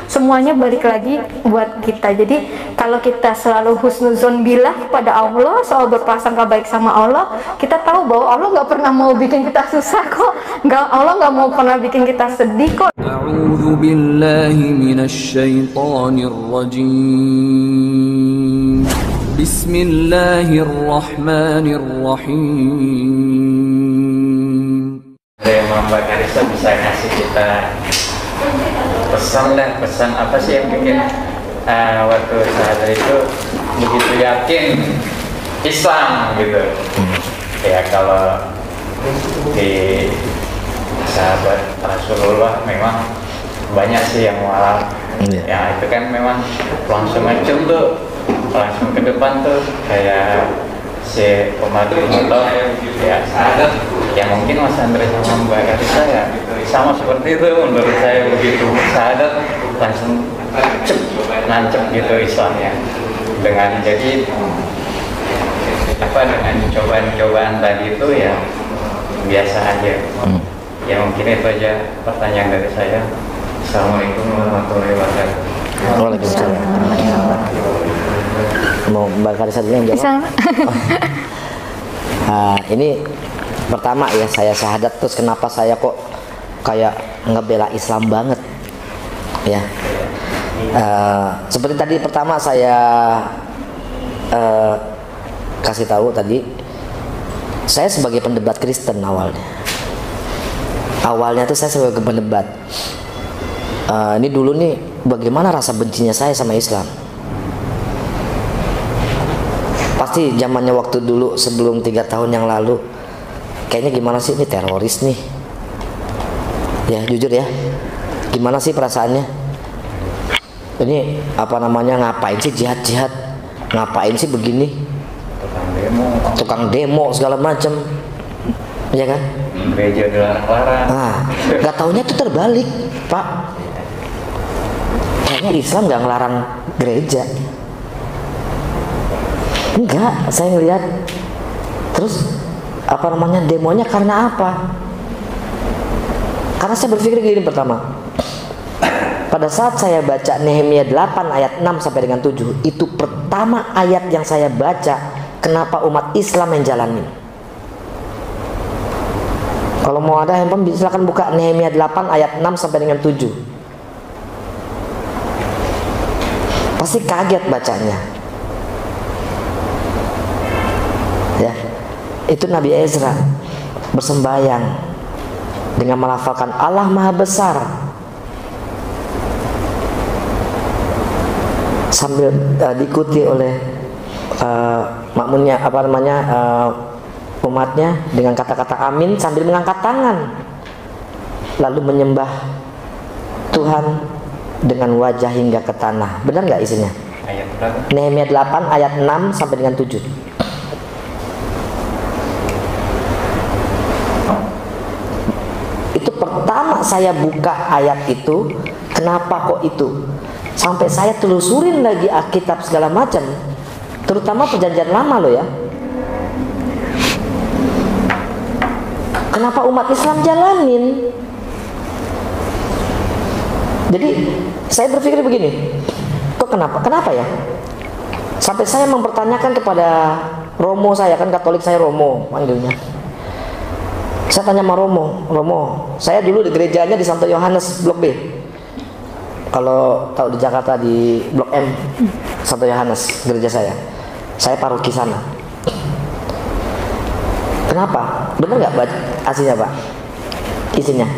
semuanya balik lagi buat kita. Jadi kalau kita selalu husnuzon billah pada Allah, selalu berprasangka baik sama Allah, kita tahu bahwa Allah nggak pernah mau bikin kita susah kok. Allah nggak mau pernah bikin kita sedih kok. A'udzu billahi minasy syaithanir rajim. Bismillahirrahmanirrahim. Mbak Karissa bisa ngasih kita pesan apa sih yang bikin waktu saat itu begitu yakin Islam gitu ya. Kalau di sahabat Rasulullah memang banyak sih yang mualaf ya, itu kan memang langsung ngecum tuh, langsung ke depan tuh kayak si Umar bin Khattab ya. Ya mungkin Mas Andre sama Mbak Karissa ya sama seperti itu menurut saya, begitu syahadat langsung nancep gitu Islamnya. Dengan jadi dengan cobaan-cobaan tadi itu ya biasa aja. Ya mungkin itu aja pertanyaan dari saya. Assalamualaikum warahmatullahi wabarakatuh. Waalaikumsalam. Mau Mbak Karissa dulu yang jawab? Ini pertama ya, saya syahadat, terus kenapa saya kok kayak ngebela Islam banget ya. Seperti tadi pertama saya kasih tahu tadi, saya sebagai pendebat Kristen awalnya tuh saya sebagai pendebat. Ini dulu nih bagaimana rasa bencinya saya sama Islam. Pasti zamannya waktu dulu sebelum 3 tahun yang lalu, kayaknya gimana sih ini teroris nih ya, jujur ya, gimana sih perasaannya ini, ngapain sih jihad, ngapain sih begini, tukang demo segala macam ya kan, gereja dilarang-larang. Nggak taunya itu terbalik Pak, kayaknya Islam nggak ngelarang gereja. Enggak, saya ngeliat terus demonya karena apa? Karena saya berpikir gini, pertama, pada saat saya baca Nehemia 8 ayat 6 sampai dengan 7, itu pertama ayat yang saya baca, kenapa umat Islam yang jalanin. Kalau mau ada handphone silakan buka Nehemia 8 ayat 6 sampai dengan 7. Pasti kaget bacanya. Ya. Itu Nabi Ezra bersembayang dengan melafalkan Allah Maha Besar sambil diikuti oleh makmunnya umatnya dengan kata-kata amin sambil mengangkat tangan, lalu menyembah Tuhan dengan wajah hingga ke tanah. Benar nggak isinya? Ayat berapa? Nehemia 8 ayat 6 sampai dengan 7. Itu pertama saya buka ayat itu, kenapa kok itu? Sampai saya telusurin lagi Alkitab segala macam, terutama perjanjian lama loh ya. Kenapa umat Islam jalanin? Jadi saya berpikir begini, kok kenapa ya? Sampai saya mempertanyakan kepada Romo saya, kan Katolik saya Romo panggilnya. Saya tanya sama Romo, saya dulu di gerejanya di Santo Yohanes Blok B. Kalau tahu di Jakarta di Blok M, Santo Yohanes gereja saya paroki sana. Kenapa? Benar nggak aslinya Pak? Isinya?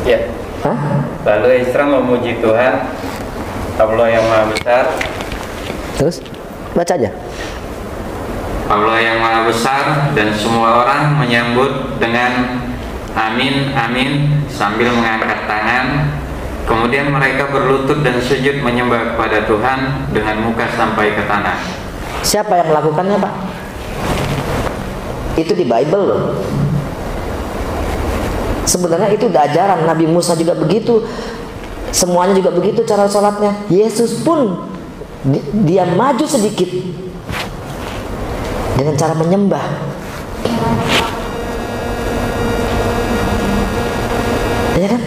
Ya. Hah? Lalu Ezra memuji Tuhan, Allah yang Maha Besar. Terus baca aja. Allah yang Maha Besar dan semua orang menyambut dengan amin amin sambil mengangkat tangan. Kemudian mereka berlutut dan sujud menyembah kepada Tuhan dengan muka sampai ke tanah. Siapa yang melakukannya Pak? Itu di Bible loh. Sebenarnya itu udah ajaran Nabi Musa juga begitu, semuanya juga begitu cara sholatnya. Yesus pun dia maju sedikit dengan cara menyembah. Ya kan?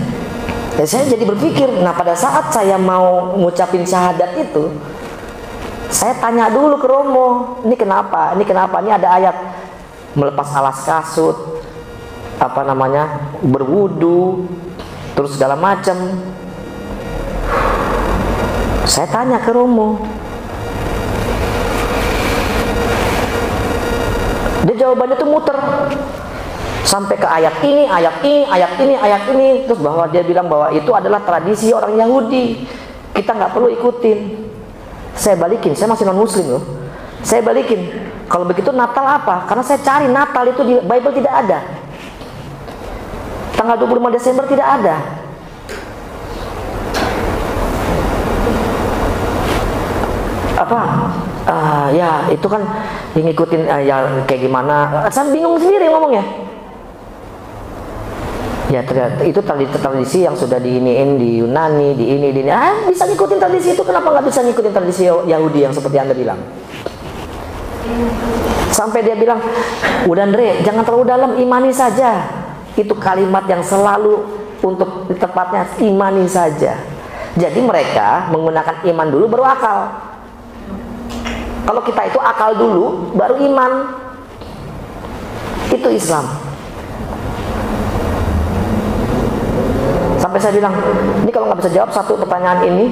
Dan saya jadi berpikir, nah pada saat saya mau ngucapin syahadat itu, saya tanya dulu ke Romo, ini kenapa? Ini kenapa? Ini ada ayat melepas alas kasut, apa namanya, berwudu, terus segala macam. Saya tanya ke Romo, dia jawabannya tuh muter sampai ke ayat ini, ayat ini, ayat ini, ayat ini, terus bahwa dia bilang bahwa itu adalah tradisi orang Yahudi, kita nggak perlu ikutin. Saya balikin, saya masih non muslim loh. Saya balikin, kalau begitu Natal apa? Karena saya cari Natal itu di Bible tidak ada. Tanggal 25 Desember tidak ada. Apa? Ya itu kan ngikutin ya kayak gimana? Saya bingung sendiri ngomongnya. Ya ternyata itu tradisi yang sudah diiniin di Yunani, di ini. Bisa ngikutin tradisi itu, kenapa nggak bisa ngikutin tradisi Yahudi yang seperti Anda bilang? Sampai dia bilang, udah Andre, jangan terlalu dalam, imani saja. Itu kalimat yang selalu untuk tepatnya, imani saja. Jadi mereka menggunakan iman dulu baru akal. Kalau kita itu akal dulu baru iman. Itu Islam. Sampai saya bilang, ini kalau nggak bisa jawab satu pertanyaan ini,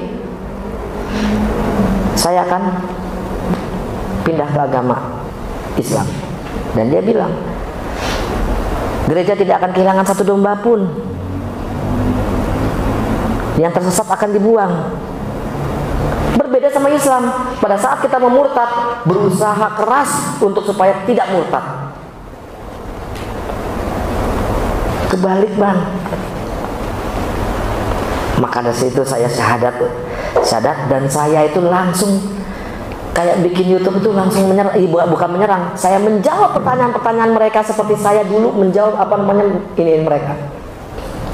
saya akan pindah ke agama Islam. Dan dia bilang, gereja tidak akan kehilangan satu domba pun. Yang tersesat akan dibuang. Berbeda sama Islam, pada saat kita memurtad, berusaha keras untuk supaya tidak murtad. Kebalik bang. Maka dari situ saya syahadat, dan saya itu langsung kayak bikin YouTube itu langsung menyerang, bukan menyerang, saya menjawab pertanyaan-pertanyaan mereka seperti saya dulu menjawab apa namanya ini mereka.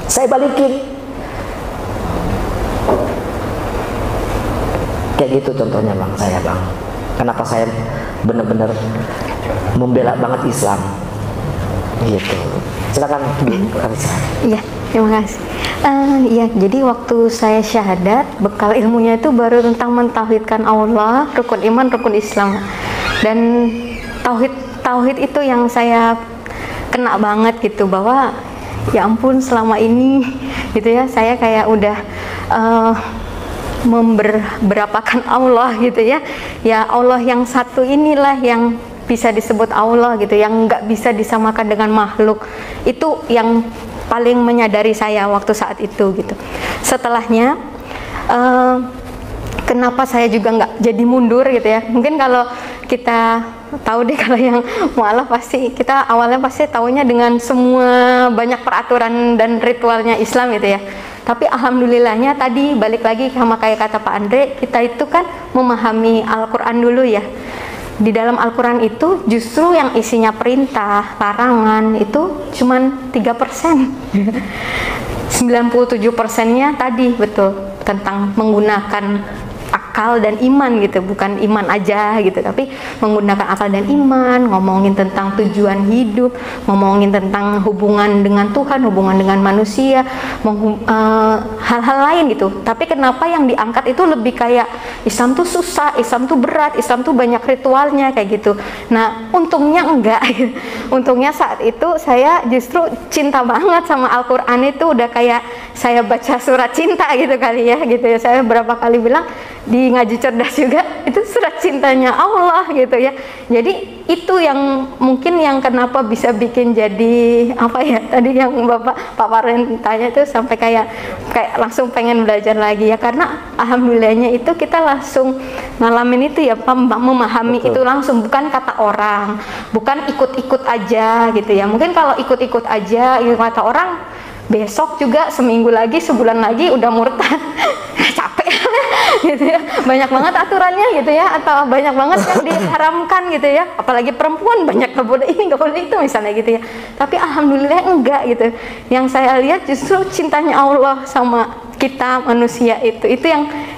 Saya balikin. Kayak gitu contohnya bang, saya bang. Kenapa saya benar-benar membela banget Islam? Gitu. Silakan Bu Karisa. Iya, terima kasih. Ya, jadi waktu saya syahadat, bekal ilmunya itu baru tentang mentauhidkan Allah, rukun iman, rukun Islam. Dan tauhid itu yang saya kena banget gitu, bahwa ya ampun selama ini gitu ya, saya kayak udah berapakan Allah gitu ya. Ya Allah yang satu inilah yang bisa disebut Allah gitu, yang nggak bisa disamakan dengan makhluk. Itu yang paling menyadari saya waktu saat itu gitu. Setelahnya kenapa saya juga nggak jadi mundur gitu ya, mungkin kalau kita tahu deh, kalau yang mualaf pasti kita awalnya pasti taunya dengan semua banyak peraturan dan ritualnya Islam gitu ya. Tapi alhamdulillahnya tadi balik lagi sama kayak kata Pak Andre, kita itu kan memahami Al-Quran dulu ya. Di dalam Al-Quran itu justru yang isinya perintah, larangan itu cuman 3%. 97%-nya tadi betul tentang menggunakan akal dan iman gitu, bukan iman aja gitu, tapi menggunakan akal dan iman, ngomongin tentang tujuan hidup, ngomongin tentang hubungan dengan Tuhan, hubungan dengan manusia, hal-hal lain gitu. Tapi kenapa yang diangkat itu lebih kayak Islam tuh susah, Islam tuh berat, Islam tuh banyak ritualnya kayak gitu. Nah, untungnya enggak. Untungnya saat itu saya justru cinta banget sama Al-Quran, itu udah kayak saya baca surat cinta gitu kali ya gitu ya. Saya berapa kali bilang di ngaji cerdas juga, itu surat cintanya Allah gitu ya. Jadi itu yang mungkin yang kenapa bisa bikin jadi apa ya, tadi yang Pak Parwen tanya itu sampai kayak langsung pengen belajar lagi ya, karena alhamdulillahnya itu kita langsung ngalamin itu ya, memahami. Betul. Itu langsung, bukan kata orang, bukan ikut-ikut aja gitu ya. Mungkin kalau ikut-ikut aja ikut kata orang, besok juga, seminggu lagi, sebulan lagi udah murtad. Capek gitu ya, banyak banget aturannya gitu ya, atau banyak banget yang diharamkan gitu ya, apalagi perempuan banyak nggak boleh ini, nggak boleh itu misalnya gitu ya. Tapi alhamdulillah enggak gitu. Yang saya lihat justru cintanya Allah sama kita manusia, itu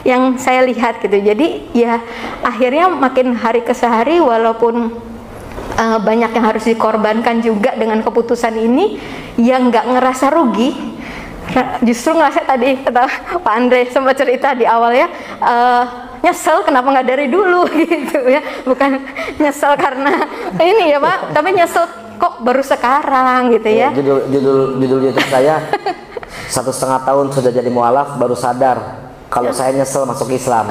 yang saya lihat gitu. Jadi ya akhirnya makin hari ke sehari, walaupun banyak yang harus dikorbankan juga dengan keputusan ini, yang nggak ngerasa rugi. Nah, justru ngerasa tadi kata Pak Andre sempat cerita di awal ya, nyesel kenapa nggak dari dulu gitu ya, bukan nyesel karena ini ya Pak, tapi nyesel kok baru sekarang gitu ya. Judul YouTube saya 1,5 tahun sudah jadi mualaf baru sadar kalau saya nyesel masuk Islam.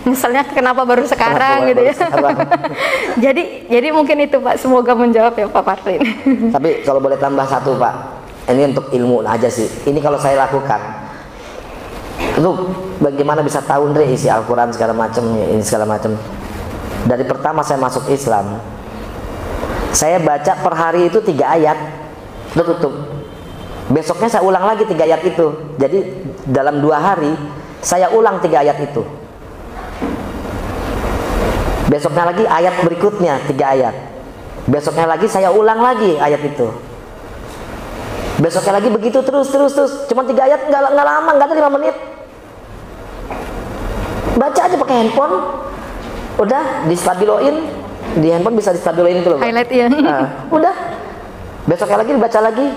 Nyeselnya kenapa baru sekarang gitu ya. jadi mungkin itu Pak, semoga menjawab ya Pak Parlin. Tapi kalau boleh tambah satu Pak, ini untuk ilmu aja sih. Ini kalau saya lakukan, itu bagaimana bisa tahu Andre isi Al-Quran segala macam, ini segala macam. Dari pertama saya masuk Islam, saya baca per hari itu 3 ayat, udah tutup. Besoknya saya ulang lagi 3 ayat itu. Jadi dalam 2 hari saya ulang 3 ayat itu. Besoknya lagi ayat berikutnya 3 ayat. Besoknya lagi saya ulang lagi ayat itu. Besoknya lagi begitu terus. Cuma 3 ayat, nggak lama, nggak ada 5 menit. Baca aja pakai handphone, udah distabiloin di handphone, bisa distabiloin itu loh. Highlight ya. Nah, udah. Besoknya lagi dibaca lagi,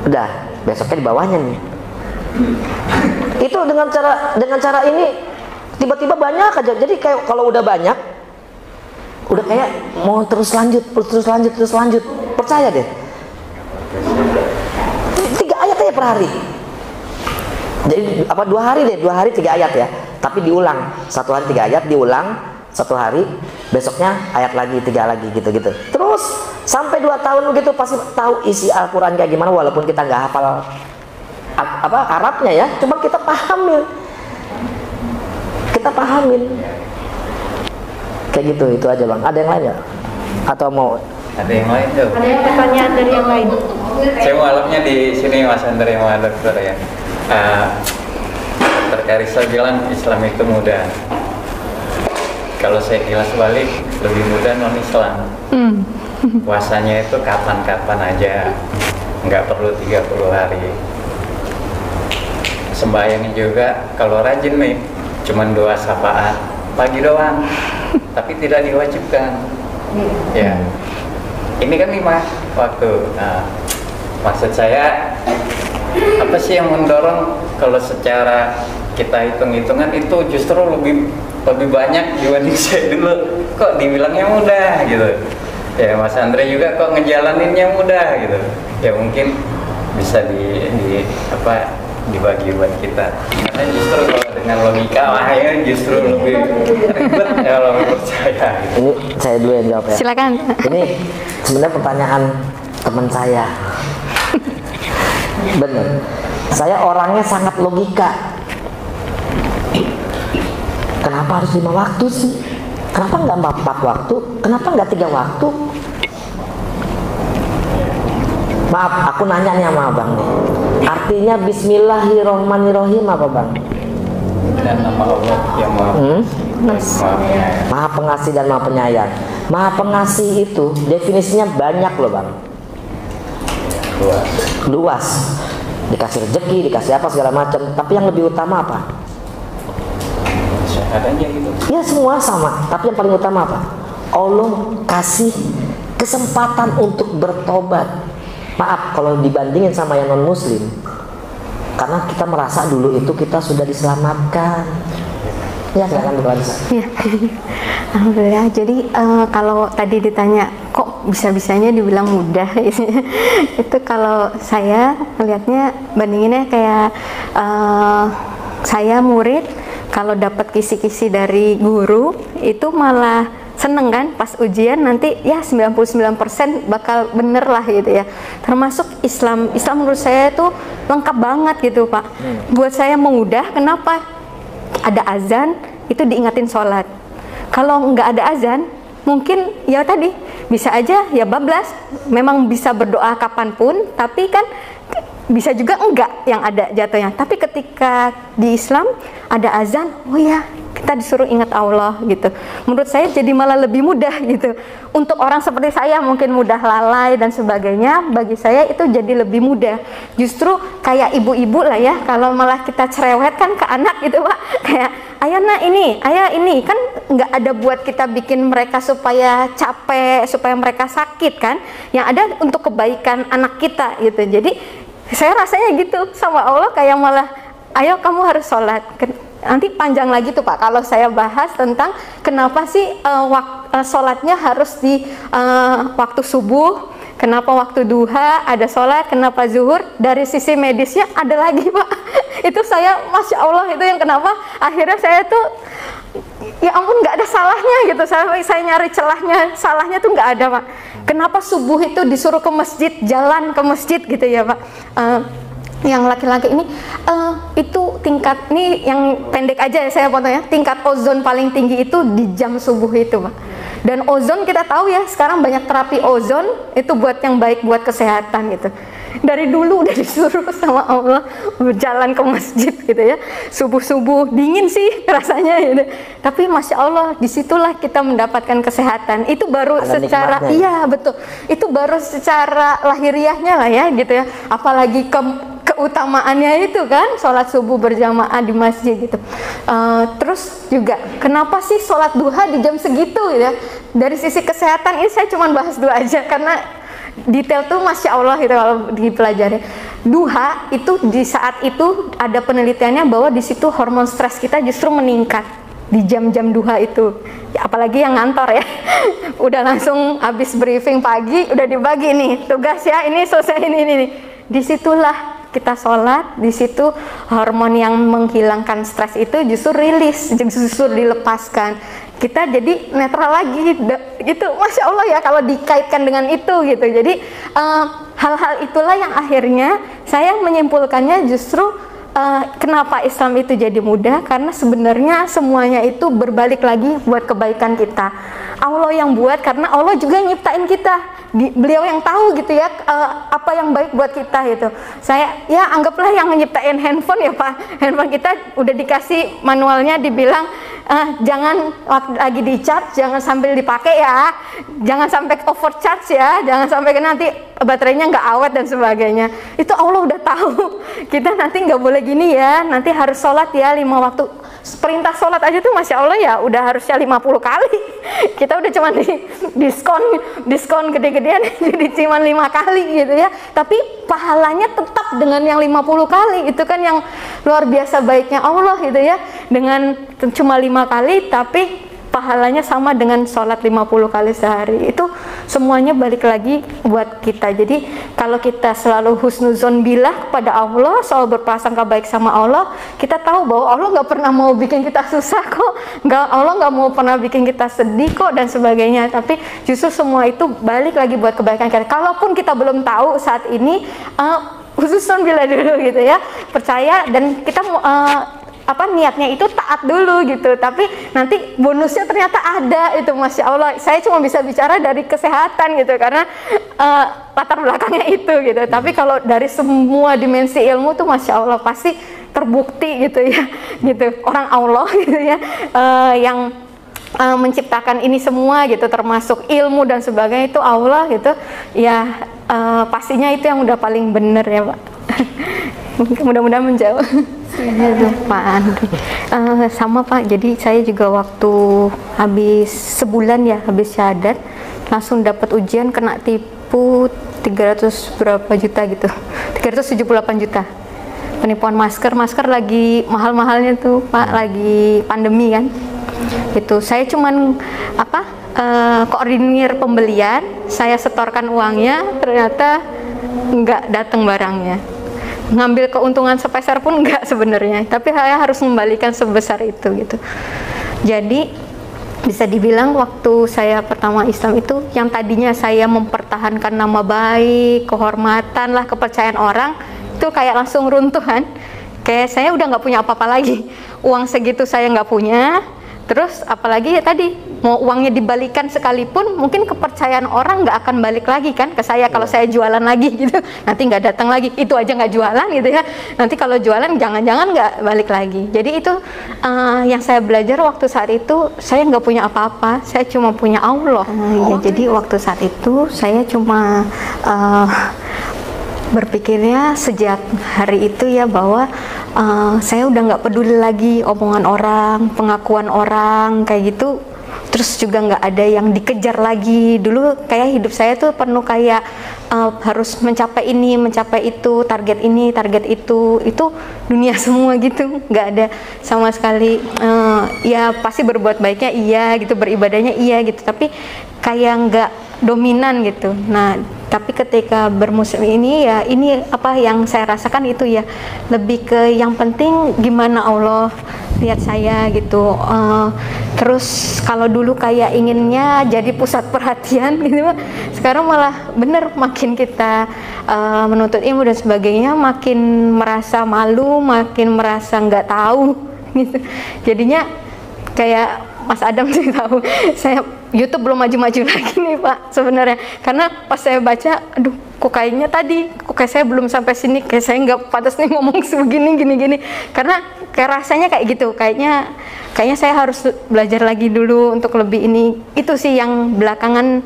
udah. Besoknya di bawahnya nih. Itu dengan cara ini tiba-tiba banyak aja. Jadi kayak kalau udah banyak, udah kayak mau terus lanjut. Percaya deh. 3 ayat aja per hari. Jadi 2 hari deh, 2 hari 3 ayat ya. Tapi diulang, 1 hari 3 ayat diulang 1 hari, besoknya ayat lagi 3 lagi gitu-gitu. Terus sampai 2 tahun begitu pasti tahu isi Al-Quran kayak gimana, walaupun kita nggak hafal Arabnya ya, cuma kita pahamin. Kayak gitu, itu aja Bang. Ada yang lain ya? Atau mau? Ada yang lain tuh. Ada yang pertanyaan dari yang lain? Saya mualafnya di sini Mas Andre sama dokter ya. Dr. Karissa bilang Islam itu mudah. Kalau saya kilas balik, lebih mudah non-Islam. Puasanya itu kapan-kapan aja, nggak perlu 30 hari. Sembahyang juga kalau rajin nih, cuman 2 syafaat pagi doang, tapi tidak diwajibkan. Ya, ini kan 5 waktu. Nah, maksud saya apa sih yang mendorong kalau secara kita hitung-hitungan itu justru lebih banyak dibanding saya dulu, kok dibilangnya mudah gitu ya. Mas Andre juga kok ngejalaninnya mudah gitu ya, mungkin bisa dibagi buat kita, karena justru kalau dengan logika ya justru lebih ribet ya kalau menurut saya gitu. Ini saya dulu yang jawab ya. Silakan. Ini sebenarnya pertanyaan teman saya. Bener, saya orangnya sangat logika. Kenapa harus 5 waktu sih? Kenapa nggak 4 waktu? Kenapa nggak 3 waktu? Maaf, aku nanya nih sama abang nih. Artinya Bismillahirrohmanirrohim apa bang? Dan nama Allah yang Maha Pengasih dan Maha Penyayang. Maha Pengasih itu definisinya banyak loh bang. Luas. Dikasih rezeki, dikasih apa segala macam. Tapi yang lebih utama apa? Adanya gitu. Ya semua sama, tapi yang paling utama apa? Allah kasih kesempatan untuk bertobat. Maaf kalau dibandingin sama yang non muslim, karena kita merasa dulu itu kita sudah diselamatkan. Ya silakan Bu Anissa. Ya. Alhamdulillah. Jadi kalau tadi ditanya kok bisa-bisanya dibilang mudah itu kalau saya melihatnya bandinginnya kayak saya murid kalau dapat kisi-kisi dari guru itu malah seneng kan, pas ujian nanti ya 99% bakal bener lah gitu ya. Termasuk Islam menurut saya itu lengkap banget gitu Pak. Buat saya mudah, kenapa? Ada azan itu diingatin sholat. Kalau nggak ada azan mungkin ya tadi bisa aja ya bablas, memang bisa berdoa kapanpun, tapi kan bisa juga enggak yang ada jatuhnya. Tapi ketika di Islam ada azan, oh ya kita disuruh ingat Allah gitu. Menurut saya jadi malah lebih mudah gitu. Untuk orang seperti saya mungkin mudah lalai dan sebagainya, bagi saya itu jadi lebih mudah. Justru kayak ibu-ibu lah ya, kalau malah kita cerewetkan ke anak gitu Pak, kayak ayah nak ini, ayah ini, kan nggak ada buat kita bikin mereka supaya capek, supaya mereka sakit kan. Yang ada untuk kebaikan anak kita gitu. Jadi Saya rasanya gitu sama Allah, kayak malah ayo kamu harus sholat. Nanti panjang lagi tuh Pak kalau saya bahas tentang kenapa sih sholatnya harus di waktu subuh, kenapa waktu duha ada sholat, kenapa zuhur. Dari sisi medisnya ada lagi Pak. Itu saya Masya Allah, itu yang kenapa akhirnya saya tuh ya ampun nggak ada salahnya gitu. Saya nyari salahnya tuh nggak ada Pak. Kenapa subuh itu disuruh ke masjid, jalan ke masjid gitu ya Pak. Yang laki-laki ini itu tingkat, ini yang pendek aja ya saya potong ya, tingkat ozon paling tinggi itu di jam subuh itu Pak. Dan ozon kita tahu ya sekarang banyak terapi ozon itu buat yang baik buat kesehatan gitu. Dari dulu udah disuruh sama Allah berjalan ke masjid gitu ya, subuh-subuh dingin sih rasanya gitu. Tapi Masya Allah disitulah kita mendapatkan kesehatan. Itu baru ada secara nikmatnya. iya betul, itu baru secara lahiriahnya lah ya gitu ya. Apalagi keutamaannya itu kan sholat subuh berjamaah di masjid gitu. Terus juga kenapa sih sholat duha di jam segitu ya? Dari sisi kesehatan ini saya cuma bahas dua aja karena detail tuh Masya Allah gitu kalau dipelajari. Duha itu di saat itu ada penelitiannya bahwa di situ hormon stres kita justru meningkat di jam-jam duha itu. Ya, apalagi yang ngantor ya, udah langsung habis briefing pagi udah dibagi nih tugas ya, ini selesai ini. Disitulah kita sholat, di situ hormon yang menghilangkan stres itu justru rilis, justru dilepaskan. Kita jadi netral lagi gitu. Masya Allah ya kalau dikaitkan dengan itu gitu. Jadi hal-hal itulah yang akhirnya saya menyimpulkannya justru kenapa Islam itu jadi mudah, karena sebenarnya semuanya itu berbalik lagi buat kebaikan kita. Allah yang buat, karena Allah juga nyiptain kita. Beliau yang tahu gitu ya apa yang baik buat kita gitu. Saya ya anggaplah yang nyiptain handphone ya Pak. Handphone kita udah dikasih manualnya, dibilang jangan waktu lagi di charge jangan sambil dipakai ya, jangan sampai overcharge ya, jangan sampai nanti baterainya nggak awet dan sebagainya. Itu Allah udah tahu. Kita nanti nggak boleh gini ya, nanti harus sholat ya 5 waktu. Perintah sholat aja tuh Masya Allah ya udah harusnya 50 kali. Kita udah cuma di diskon gede-gedean jadi cuma 5 kali gitu ya. Tapi pahalanya tetap dengan yang 50 kali. Itu kan yang luar biasa baiknya Allah gitu ya. Dengan cuma 5 kali tapi pahalanya sama dengan sholat 50 kali sehari. Itu semuanya balik lagi buat kita. Jadi kalau kita selalu husnuzon billah kepada Allah, selalu berprasangka baik sama Allah, kita tahu bahwa Allah nggak pernah mau bikin kita susah kok, Allah nggak mau pernah bikin kita sedih kok dan sebagainya. Tapi justru semua itu balik lagi buat kebaikan kita. Kalaupun kita belum tahu saat ini, husnuzon billah dulu gitu ya, percaya dan kita niatnya itu taat dulu gitu, tapi nanti bonusnya ternyata ada itu. Masya Allah, saya cuma bisa bicara dari kesehatan gitu karena latar belakangnya itu gitu. Tapi kalau dari semua dimensi ilmu tuh Masya Allah pasti terbukti gitu ya, gitu orang Allah gitu ya yang menciptakan ini semua gitu, termasuk ilmu dan sebagainya itu Allah gitu ya. Pastinya itu yang udah paling bener ya Pak. Mudah-mudahan menjawab. Pak Andri sama Pak, jadi saya juga waktu habis sebulan ya habis syahadat langsung dapat ujian kena tipu 300 berapa juta gitu, 378 juta penipuan masker lagi mahal-mahalnya tuh Pak, lagi pandemi kan. Itu saya cuman koordinir pembelian, saya setorkan uangnya, ternyata nggak datang barangnya. Ngambil keuntungan sepeser pun enggak sebenarnya, tapi saya harus membalikan sebesar itu gitu. Jadi bisa dibilang waktu saya pertama Islam itu, yang tadinya saya mempertahankan nama baik, kehormatan lah, kepercayaan orang, itu kayak langsung runtuh kan. Kayak saya udah nggak punya apa-apa lagi, uang segitu saya nggak punya. Terus apalagi ya tadi, mau uangnya dibalikan sekalipun mungkin kepercayaan orang nggak akan balik lagi kan ke saya kalau saya jualan lagi gitu, nanti nggak datang lagi, itu aja nggak jualan gitu ya, nanti kalau jualan jangan-jangan nggak balik lagi. Jadi itu yang saya belajar waktu saat itu, saya nggak punya apa-apa, saya cuma punya Allah. Ya, jadi waktu saat itu saya cuma berpikirnya sejak hari itu ya bahwa saya udah nggak peduli lagi omongan orang, pengakuan orang kayak gitu, terus juga nggak ada yang dikejar lagi. Dulu kayak hidup saya tuh penuh kayak harus mencapai ini, mencapai itu, target ini, target itu dunia semua gitu, nggak ada sama sekali. Ya pasti berbuat baiknya iya gitu, beribadahnya iya gitu, tapi kayak nggak dominan gitu. Nah tapi ketika bermuslim ini ya, ini apa yang saya rasakan itu ya lebih ke yang penting gimana Allah lihat saya gitu. Terus kalau dulu kayak inginnya jadi pusat perhatian gitu, sekarang malah bener makin kita menuntut ilmu dan sebagainya, makin merasa malu, makin merasa nggak tahu gitu. Jadinya kayak Mas Adam sih tahu, saya YouTube belum maju-maju lagi nih Pak sebenarnya, karena pas saya baca, aduh kok kayaknya tadi, kok kayak saya belum sampai sini, kayak saya nggak pantas nih ngomong sebegini gini-gini, karena kayak rasanya kayak gitu, kayaknya saya harus belajar lagi dulu untuk lebih ini. Itu sih yang belakangan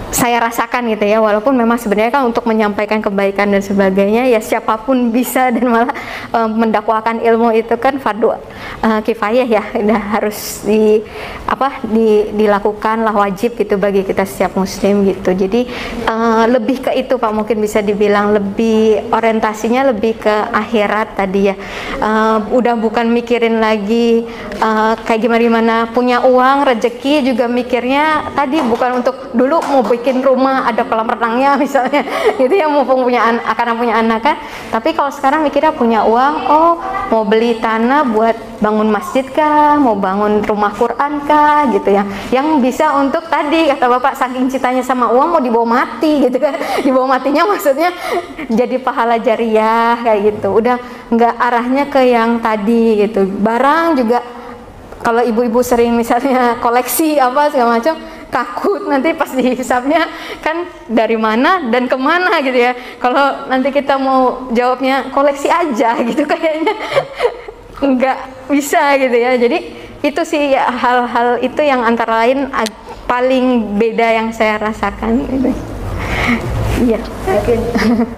saya rasakan gitu ya, walaupun memang sebenarnya kan untuk menyampaikan kebaikan dan sebagainya ya siapapun bisa, dan malah mendakwakan ilmu itu kan fardu kifayah ya, udah harus dilakukan lah, wajib gitu bagi kita setiap muslim gitu. Jadi lebih ke itu Pak, mungkin bisa dibilang lebih orientasinya lebih ke akhirat tadi ya. Udah bukan mikirin lagi kayak gimana punya uang, rezeki, juga mikirnya tadi bukan untuk dulu mau bikin rumah ada kolam renangnya misalnya gitu ya, mumpung karena punya anak kan. Tapi kalau sekarang mikirnya punya uang, oh mau beli tanah buat bangun masjid kah, mau bangun rumah Quran kah gitu ya, yang bisa untuk tadi kata Bapak saking cintanya sama uang mau dibawa mati gitu kan. Dibawa matinya maksudnya jadi pahala jariah kayak gitu, udah nggak arahnya ke yang tadi gitu. Barang juga kalau ibu-ibu sering misalnya koleksi apa segala macam, takut nanti pas dihisapnya kan dari mana dan kemana gitu ya. Kalau nanti kita mau jawabnya koleksi aja gitu, kayaknya nggak bisa gitu ya. Jadi itu sih ya, hal-hal itu yang antara lain paling beda yang saya rasakan gitu. Iya.